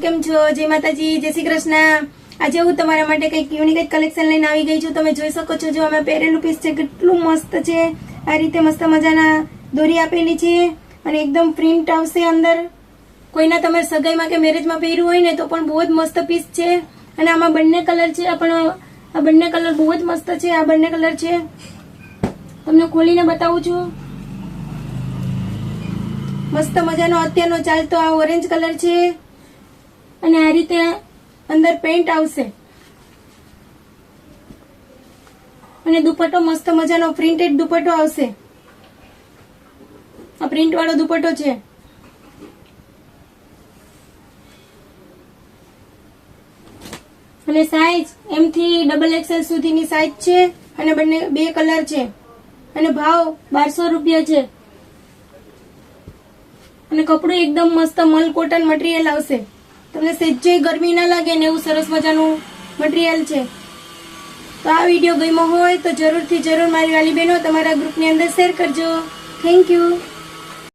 કેમ છો? જય માતાજી, જય શ્રી કૃષ્ણ। આજે હું તમારા માટે કંઈક યુનિક કલેક્શન લઈને આવી ગઈ છું। તમે જોઈ શકો છો, જો અમે પહેરેલું પીસ છે કેટલું મસ્ત છે। આ રીતે મસ્ત મજાના દોરી આપેલી છે અને એકદમ પ્રિન્ટ આવશે અંદર। કોઈના તમે સગાઈમાં કે મેરેજમાં પહેર્યું હોય ને તો પણ બહુ જ મસ્ત પીસ છે। અને આમાં બંને કલર છે, આ બંને કલર બહુ જ મસ્ત છે। આ બંને કલર છે, તમને ખોલીને બતાવું છું। મસ્ત મજાનો અત્યારનો ચાલતો આ ઓરેન્જ કલર છે અને આ રીતે અંદર પેન્ટ આવશે અને દુપટ્ટો મસ્ત મજાનો પ્રિન્ટેડ દુપટ્ટો આવશે। આ પ્રિન્ટ વાળો દુપટ્ટો છે અને સાઈઝ M થી XXL સુધીની સાઈઝ છે અને બંને બે કલર છે અને ભાવ 1200 રૂપિયા છે અને કપડું એકદમ મસ્ત મલ કોટન મટીરિયલ આવશે। તમને સહેજે ગરમી ના લાગે ને એવું સરસ મજાનું મટીરિયલ છે। તો આ વિડીયો ગમ્યો હોય તો જરૂરથી જરૂર મારી વાલી બહેનો તમારા ગ્રુપની અંદર શેર કરજો। Thank you.